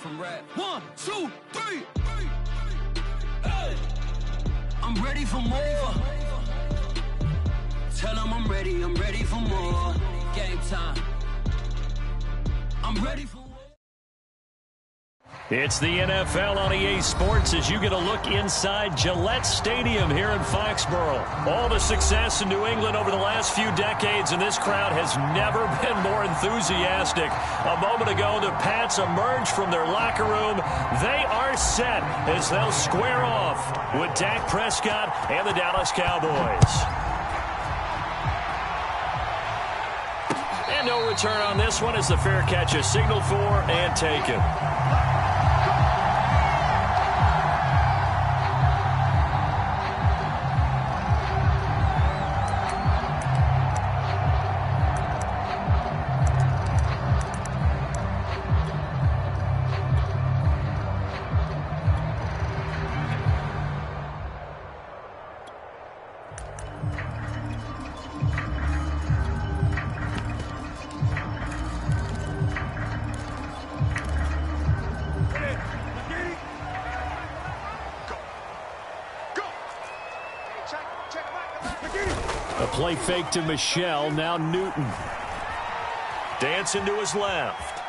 from rap. 1, 2, 3. Hey. I'm ready for more. Tell them I'm ready for more. Game time. I'm ready for more. It's the NFL on EA Sports as you get a look inside Gillette Stadium here in Foxborough. All the success in New England over the last few decades, and this crowd has never been more enthusiastic. A moment ago, the Pats emerged from their locker room. They are set as they'll square off with Dak Prescott and the Dallas Cowboys. And no return on this one as the fair catch is signaled for and taken. A play fake to Michelle, now Newton. Dancing to his left.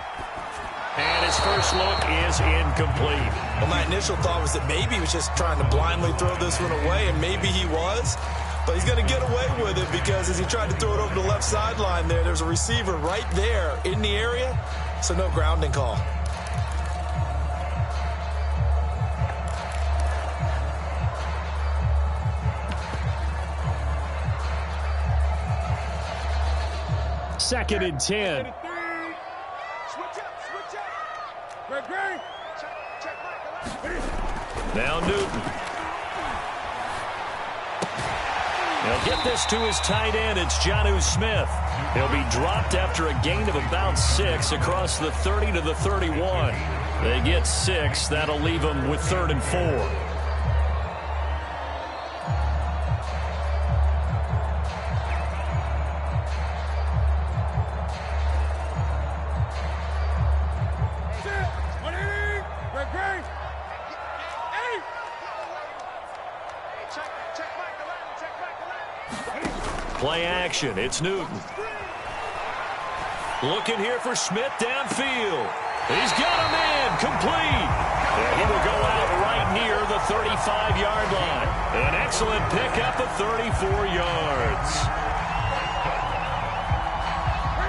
And his first look is incomplete. Well, my initial thought was that maybe he was just trying to blindly throw this one away, and maybe he was. But he's going to get away with it because as he tried to throw it over the left sideline there's a receiver right there in the area, so no grounding call. Second and 10. Now Newton. He'll get this to his tight end. It's Jonnu Smith. He'll be dropped after a gain of about 6 across the 30 to the 31. They get 6. That'll leave them with 3rd and 4. Play action. It's Newton. Looking here for Smith downfield. He's got a man complete. And he will go out right near the 35-yard line. An excellent pickup of 34 yards.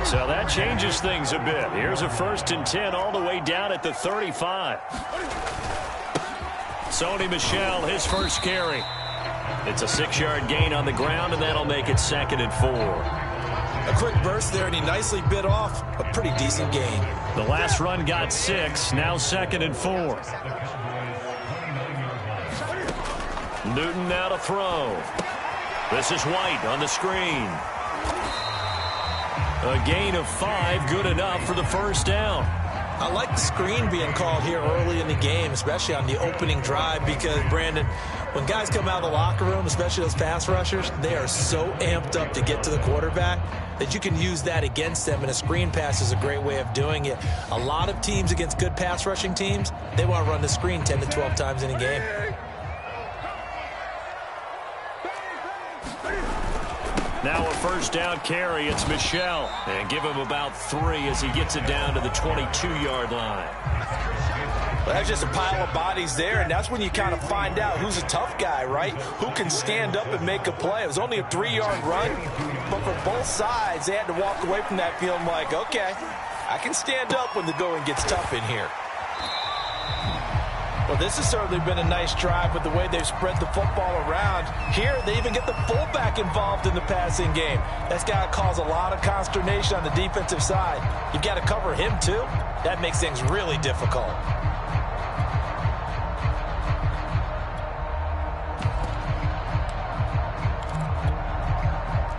So that changes things a bit. Here's a 1st and 10 all the way down at the 35. Sony Michel, his first carry. It's a 6-yard gain on the ground, and that'll make it 2nd and 4. A quick burst there, and he nicely bit off a pretty decent gain. The last run got 6, now 2nd and 4. Newton now to throw. This is White on the screen. A gain of 5, good enough for the first down. I like the screen being called here early in the game, especially on the opening drive, because, Brandon, when guys come out of the locker room, especially those pass rushers, they are so amped up to get to the quarterback that you can use that against them, and a screen pass is a great way of doing it. A lot of teams against good pass rushing teams, they want to run the screen 10 to 12 times in a game. Now a first down carry. It's Michel. And give him about 3 as he gets it down to the 22-yard line. Well, that's just a pile of bodies there, and that's when you kind of find out who's a tough guy, right? Who can stand up and make a play. It was only a 3-yard run, but for both sides, they had to walk away from that feeling like, okay, I can stand up when the going gets tough in here. Well, this has certainly been a nice drive with the way they've spread the football around. Here, they even get the fullback involved in the passing game. That's got to cause a lot of consternation on the defensive side. You've got to cover him, too. That makes things really difficult.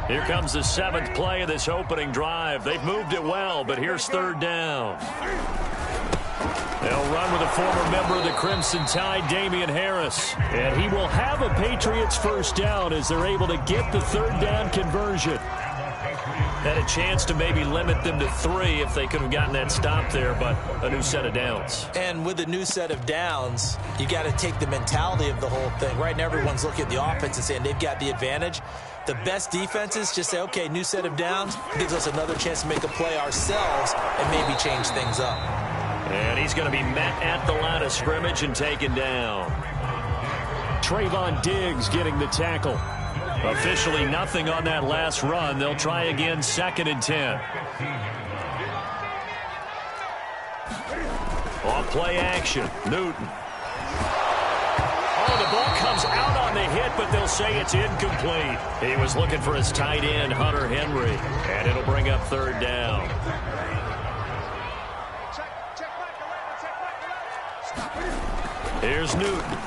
Here comes the 7th play of this opening drive. They've moved it well, but here's 3rd down. They'll run with a former member of the Crimson Tide, Damian Harris. And he will have a Patriots first down as they're able to get the 3rd down conversion. Had a chance to maybe limit them to 3 if they could have gotten that stop there, but a new set of downs. And with a new set of downs, you got to take the mentality of the whole thing. Right now, everyone's looking at the offense and saying they've got the advantage. The best defenses just say, okay, new set of downs gives us another chance to make a play ourselves and maybe change things up. And he's going to be met at the line of scrimmage and taken down. Trayvon Diggs getting the tackle. Officially nothing on that last run. They'll try again, 2nd and 10. Off play action, Newton. Oh, the ball comes out on the hit, but they'll say it's incomplete. He was looking for his tight end, Hunter Henry, and it'll bring up 3rd down. Here's Newton.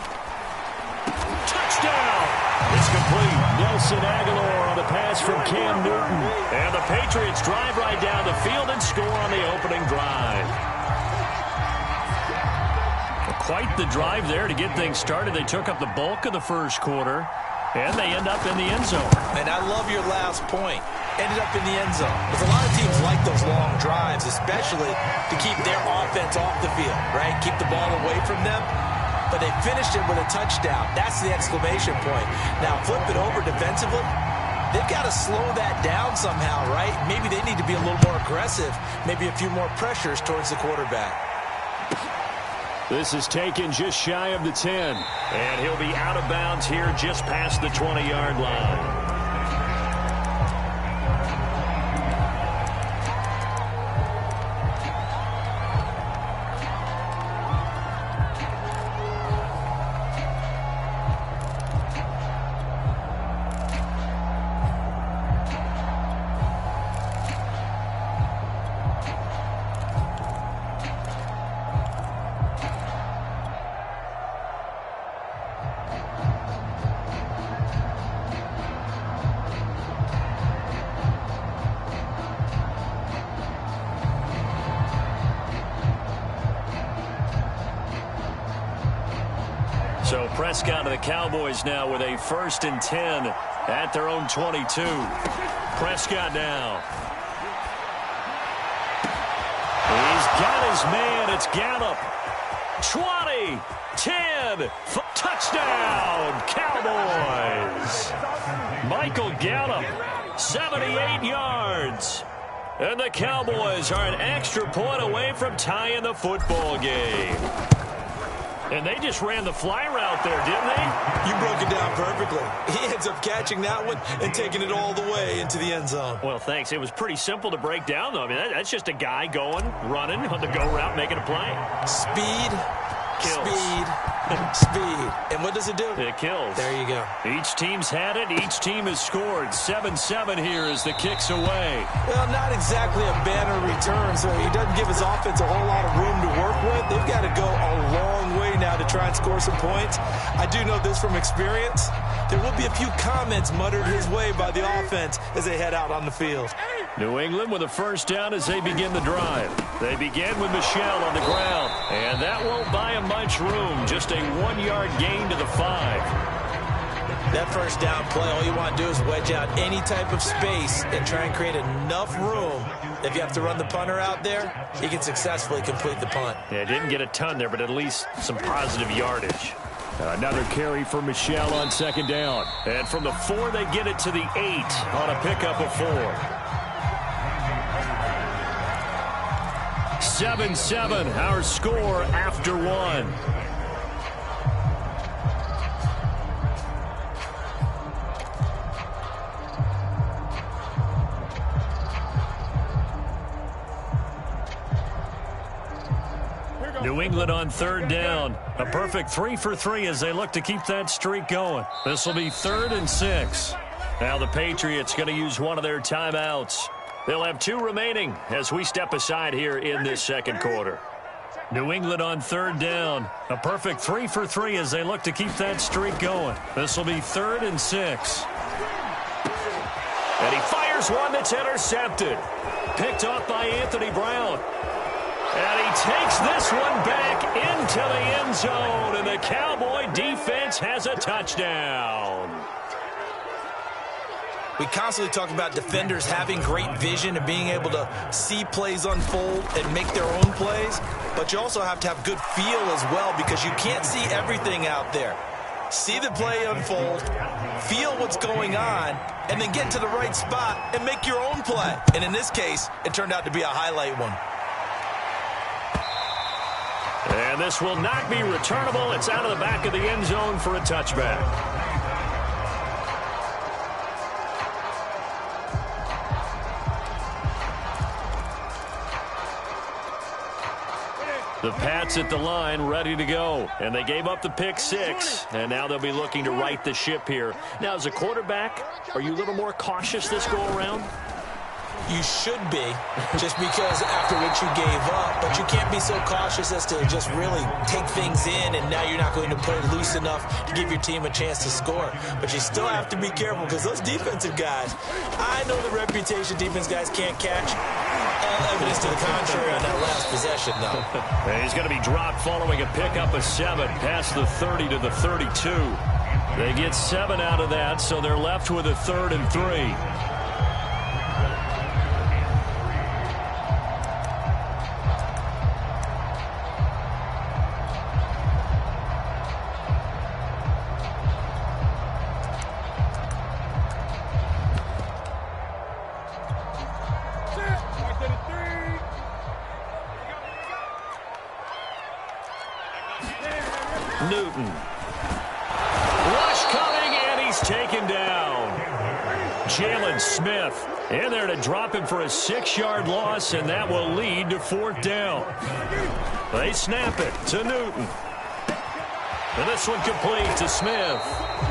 Touchdown! It's complete. Nelson Aguilar on the pass from Cam Newton. And the Patriots drive right down the field and score on the opening drive. Quite the drive there to get things started. They took up the bulk of the first quarter, and they end up in the end zone. And I love your last point. Ended up in the end zone. Because a lot of teams like those long drives, especially to keep their offense off the field, right? Keep the ball away from them. But they finished it with a touchdown. That's the exclamation point. Now, flip it over defensively. They've got to slow that down somehow, right? Maybe they need to be a little more aggressive. Maybe a few more pressures towards the quarterback. This is taken just shy of the 10. And he'll be out of bounds here just past the 20-yard line. So Prescott of the Cowboys now with a 1st and 10 at their own 22. Prescott now. He's got his man. It's Gallup. 20, 10, touchdown, Cowboys. Michael Gallup, 78 yards. And the Cowboys are an extra point away from tying the football game. And they just ran the fly route there, didn't they? You broke it down perfectly. He ends up catching that one and taking it all the way into the end zone. Well, thanks. It was pretty simple to break down, though. I mean, that's just a guy going, running on the go route, making a play. Speed, kills. Speed. And what does it do? It kills. There you go. Each team's had it. Each team has scored. 7-7 here as the kick's away. Well, not exactly a banner return, so he doesn't give his offense a whole lot of room to work with. They've got to go a long way now to try and score some points. I do know this from experience. There will be a few comments muttered his way by the offense as they head out on the field. New England with a 1st down as they begin the drive. They begin with Michel on the ground, and that won't buy him much room. Just a 1-yard gain to the 5. That 1st down play, all you want to do is wedge out any type of space and try and create enough room. If you have to run the punter out there, he can successfully complete the punt. Yeah, didn't get a ton there, but at least some positive yardage. Another carry for Michel on 2nd down. And from the 4, they get it to the 8 on a pickup of 4. 7-7, our score after 1. New England on 3rd down. A perfect 3 for 3 as they look to keep that streak going. This will be 3rd and 6. Now the Patriots going to use one of their timeouts. They'll have 2 remaining as we step aside here in this 2nd quarter. New England on 3rd down. A perfect 3 for 3 as they look to keep that streak going. This will be 3rd and 6. And he fires one that's intercepted. Picked off by Anthony Brown. And he takes this one back into the end zone, and the Cowboy defense has a touchdown. We constantly talk about defenders having great vision and being able to see plays unfold and make their own plays, but you also have to have good feel as well because you can't see everything out there. See the play unfold, feel what's going on, and then get to the right spot and make your own play. And in this case, it turned out to be a highlight one. And this will not be returnable. It's out of the back of the end zone for a touchback. The Pats at the line ready to go. And they gave up the pick 6. And now they'll be looking to right the ship here. Now, as a quarterback, are you a little more cautious this go-around? You should be, just because after what you gave up, but you can't be so cautious as to just really take things in, and now you're not going to play loose enough to give your team a chance to score. But you still have to be careful because those defensive guys, I know the reputation defense guys can't catch. All evidence to the contrary on that last possession, though. And he's going to be dropped following a pickup of 7 past the 30 to the 32. They get 7 out of that, so they're left with a 3rd and 3. Newton. Rush coming, and he's taken down. Jalen Smith in there to drop him for a 6-yard loss, and that will lead to 4th down. They snap it to Newton. And this one complete to Smith.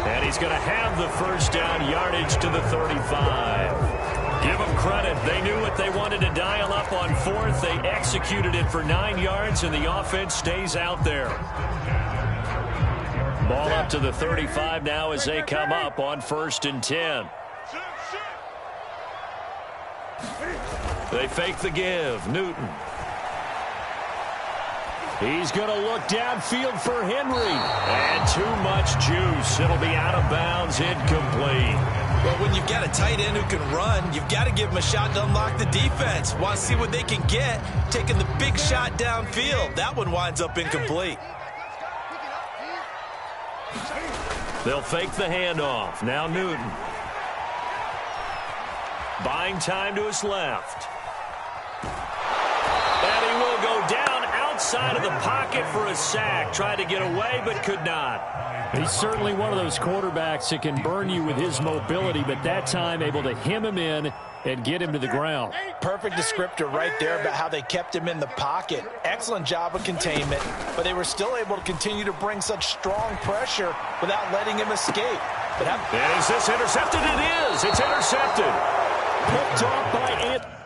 And he's going to have the first down yardage to the 35. Give them credit. They knew what they wanted to dial up on 4th. They executed it for 9 yards, and the offense stays out there. Ball up to the 35 now as they come up on 1st and 10. They fake the give. Newton. He's going to look downfield for Henry. And too much juice. It'll be out of bounds, incomplete. Well, when you've got a tight end who can run, you've got to give him a shot to unlock the defense. Want to see what they can get, taking the big shot downfield. That one winds up incomplete. They'll fake the handoff. Now Newton. Buying time to his left. And he will go down outside of the pocket for a sack. Tried to get away, but could not. He's certainly one of those quarterbacks that can burn you with his mobility, but that time able to hem him in and get him to the ground. Perfect descriptor right there about how they kept him in the pocket. Excellent job of containment, but they were still able to continue to bring such strong pressure without letting him escape. But is this intercepted? It is. It's intercepted. Picked off by Ant.